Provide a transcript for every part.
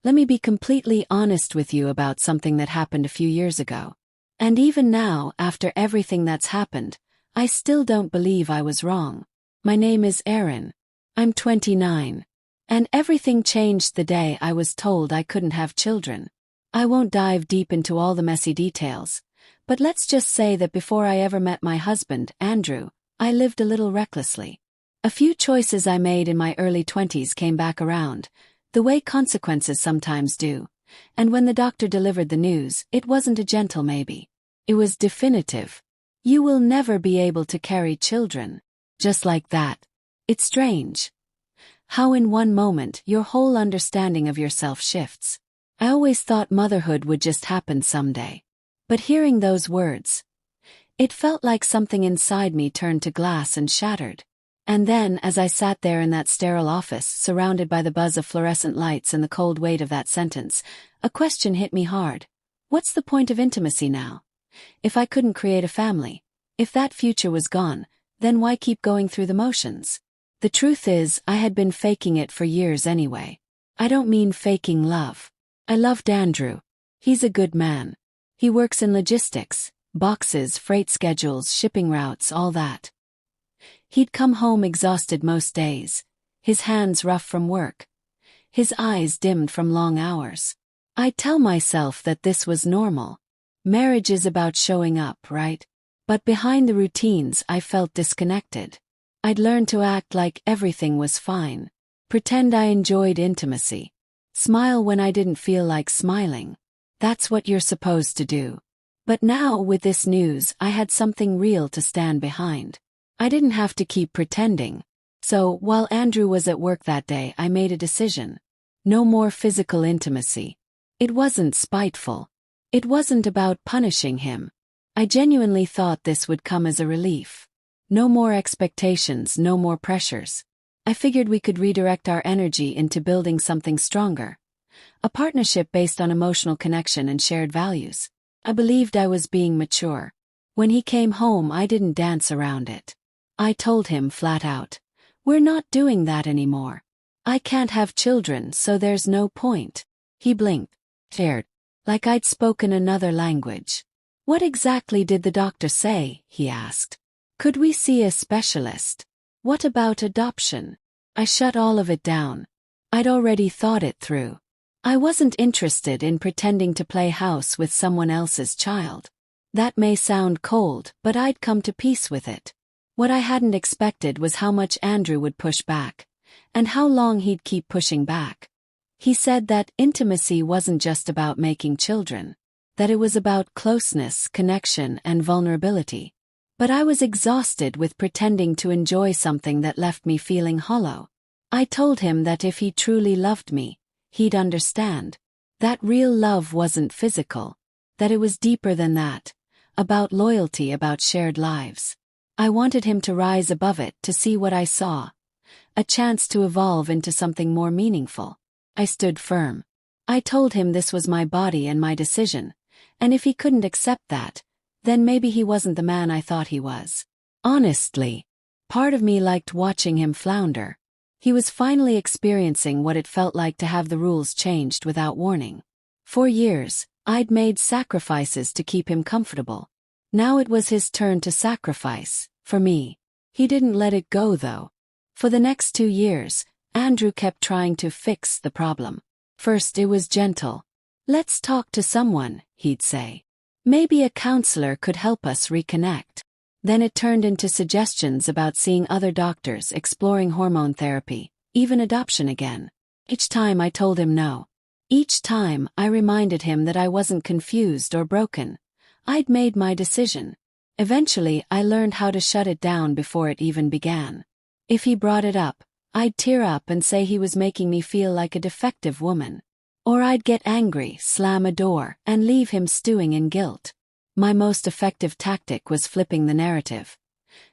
Let me be completely honest with you about something that happened a few years ago. And even now, after everything that's happened, I still don't believe I was wrong. My name is Erin. I'm 29. And everything changed the day I was told I couldn't have children. I won't dive deep into all the messy details, but let's just say that before I ever met my husband, Andrew, I lived a little recklessly. A few choices I made in my early 20s came back around, the way consequences sometimes do, and when the doctor delivered the news, it wasn't a gentle maybe. It was definitive. You will never be able to carry children. Just like that. It's strange how in one moment your whole understanding of yourself shifts. I always thought motherhood would just happen someday. But hearing those words, it felt like something inside me turned to glass and shattered. And then, as I sat there in that sterile office, surrounded by the buzz of fluorescent lights and the cold weight of that sentence, a question hit me hard. What's the point of intimacy now? If I couldn't create a family, if that future was gone, then why keep going through the motions? The truth is, I had been faking it for years anyway. I don't mean faking love. I loved Andrew. He's a good man. He works in logistics, boxes, freight schedules, shipping routes, all that. He'd come home exhausted most days, his hands rough from work, his eyes dimmed from long hours. I'd tell myself that this was normal. Marriage is about showing up, right? But behind the routines, I felt disconnected. I'd learned to act like everything was fine. Pretend I enjoyed intimacy. Smile when I didn't feel like smiling. That's what you're supposed to do. But now, with this news, I had something real to stand behind. I didn't have to keep pretending. So, while Andrew was at work that day, I made a decision. No more physical intimacy. It wasn't spiteful. It wasn't about punishing him. I genuinely thought this would come as a relief. No more expectations, no more pressures. I figured we could redirect our energy into building something stronger. A partnership based on emotional connection and shared values. I believed I was being mature. When he came home, I didn't dance around it. I told him flat out, "We're not doing that anymore. I can't have children, so there's no point." He blinked, stared, like I'd spoken another language. "What exactly did the doctor say?" he asked. "Could we see a specialist? What about adoption?" I shut all of it down. I'd already thought it through. I wasn't interested in pretending to play house with someone else's child. That may sound cold, but I'd come to peace with it. What I hadn't expected was how much Andrew would push back, and how long he'd keep pushing back. He said that intimacy wasn't just about making children, that it was about closeness, connection, and vulnerability. But I was exhausted with pretending to enjoy something that left me feeling hollow. I told him that if he truly loved me, he'd understand. That real love wasn't physical, that it was deeper than that, about loyalty, about shared lives. I wanted him to rise above it, to see what I saw, a chance to evolve into something more meaningful. I stood firm. I told him this was my body and my decision, and if he couldn't accept that, then maybe he wasn't the man I thought he was. Honestly, part of me liked watching him flounder. He was finally experiencing what it felt like to have the rules changed without warning. For years, I'd made sacrifices to keep him comfortable. Now it was his turn to sacrifice, for me. He didn't let it go though. For the next 2 years, Andrew kept trying to fix the problem. First it was gentle. "Let's talk to someone," he'd say. "Maybe a counselor could help us reconnect." Then it turned into suggestions about seeing other doctors, exploring hormone therapy, even adoption again. Each time I told him no. Each time I reminded him that I wasn't confused or broken. I'd made my decision. Eventually I learned how to shut it down before it even began. If he brought it up, I'd tear up and say he was making me feel like a defective woman. Or I'd get angry, slam a door, and leave him stewing in guilt. My most effective tactic was flipping the narrative.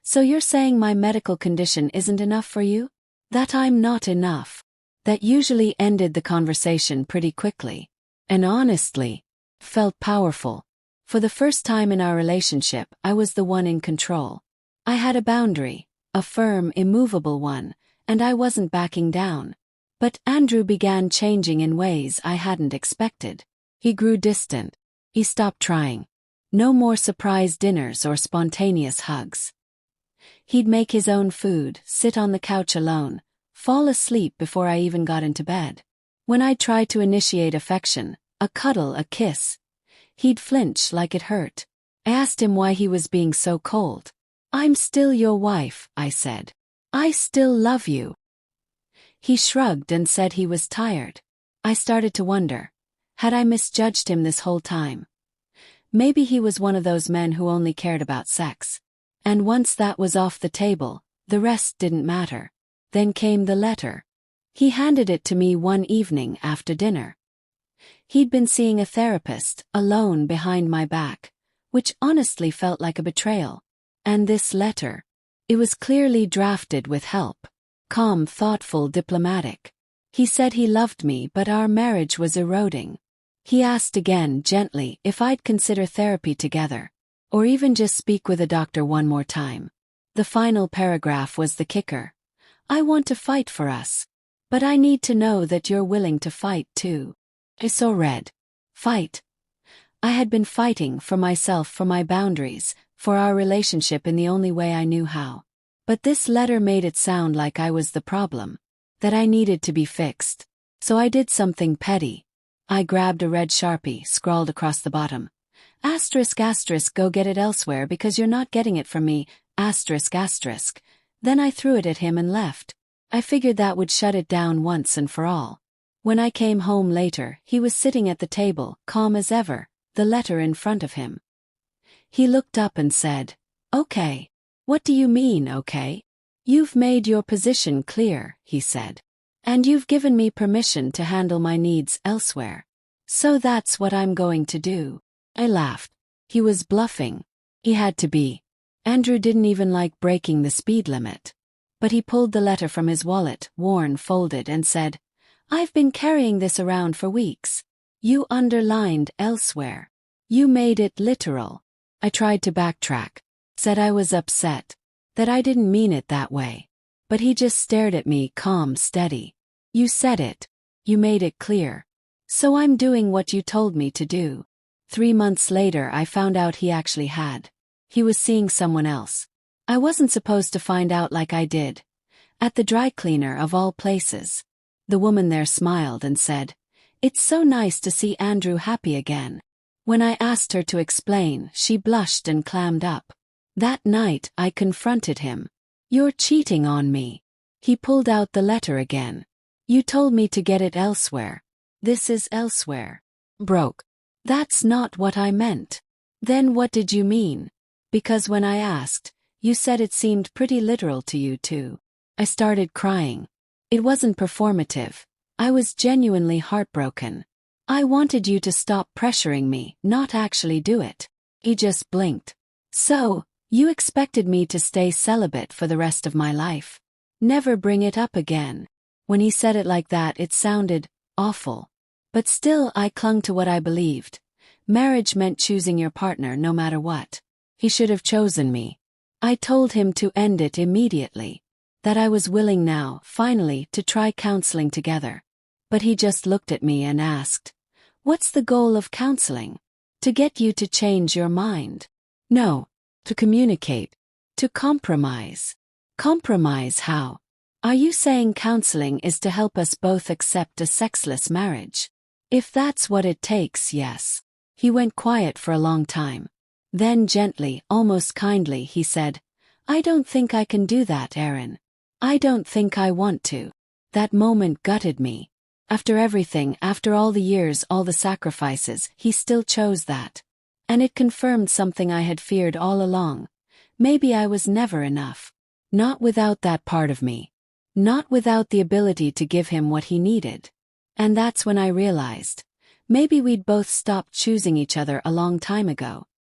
"So you're saying my medical condition isn't enough for you? That I'm not enough?" That usually ended the conversation pretty quickly. And honestly, felt powerful. For the first time in our relationship, I was the one in control. I had a boundary, a firm, immovable one, and I wasn't backing down. But Andrew began changing in ways I hadn't expected. He grew distant. He stopped trying. No more surprise dinners or spontaneous hugs. He'd make his own food, sit on the couch alone, fall asleep before I even got into bed. When I'd try to initiate affection, a cuddle, a kiss, he'd flinch like it hurt. I asked him why he was being so cold. "I'm still your wife," I said. "I still love you." He shrugged and said he was tired. I started to wonder, had I misjudged him this whole time? Maybe he was one of those men who only cared about sex. And once that was off the table, the rest didn't matter. Then came the letter. He handed it to me one evening after dinner. He'd been seeing a therapist, alone behind my back, which honestly felt like a betrayal. And this letter, it was clearly drafted with help. Calm, thoughtful, diplomatic. He said he loved me, but our marriage was eroding. He asked again, gently, if I'd consider therapy together, or even just speak with a doctor one more time. The final paragraph was the kicker. "I want to fight for us, but I need to know that you're willing to fight too." I so read. Fight. I had been fighting for myself, for my boundaries, for our relationship in the only way I knew how. But this letter made it sound like I was the problem, that I needed to be fixed. So I did something petty. I grabbed a red Sharpie, scrawled across the bottom. Asterisk asterisk, go get it elsewhere because you're not getting it from me, asterisk asterisk. Then I threw it at him and left. I figured that would shut it down once and for all. When I came home later, he was sitting at the table, calm as ever, the letter in front of him. He looked up and said, "Okay. What do you mean, okay? You've made your position clear," he said. "And you've given me permission to handle my needs elsewhere. So that's what I'm going to do." I laughed. He was bluffing. He had to be. Andrew didn't even like breaking the speed limit. But he pulled the letter from his wallet, worn, folded, and said, "I've been carrying this around for weeks. You underlined elsewhere. You made it literal." I tried to backtrack. Said I was upset. That I didn't mean it that way. But he just stared at me, calm, steady. "You said it. You made it clear. So I'm doing what you told me to do." 3 months later I found out he actually had. He was seeing someone else. I wasn't supposed to find out like I did. At the dry cleaner of all places. The woman there smiled and said, "It's so nice to see Andrew happy again." When I asked her to explain, she blushed and clammed up. That night I confronted him. "You're cheating on me." He pulled out the letter again. "You told me to get it elsewhere. This is elsewhere." Broke. "That's not what I meant." "Then what did you mean? Because when I asked, you said it seemed pretty literal to you too." I started crying. It wasn't performative. I was genuinely heartbroken. "I wanted you to stop pressuring me, not actually do it." He just blinked. "So, you expected me to stay celibate for the rest of my life? Never bring it up again?" When he said it like that, it sounded awful. But still I clung to what I believed. Marriage meant choosing your partner no matter what. He should have chosen me. I told him to end it immediately. That I was willing now, finally, to try counseling together. But he just looked at me and asked, "What's the goal of counseling? To get you to change your mind?" "No. To communicate. To compromise." "Compromise how? Are you saying counseling is to help us both accept a sexless marriage?" "If that's what it takes, yes." He went quiet for a long time. Then gently, almost kindly, he said, "I don't think I can do that, Erin. I don't think I want to." That moment gutted me. After everything, after all the years, all the sacrifices, he still chose that. And it confirmed something I had feared all along. Maybe I was never enough. Not without that part of me. Not without the ability to give him what he needed. And that's when I realized, maybe we'd both stopped choosing each other a long time ago.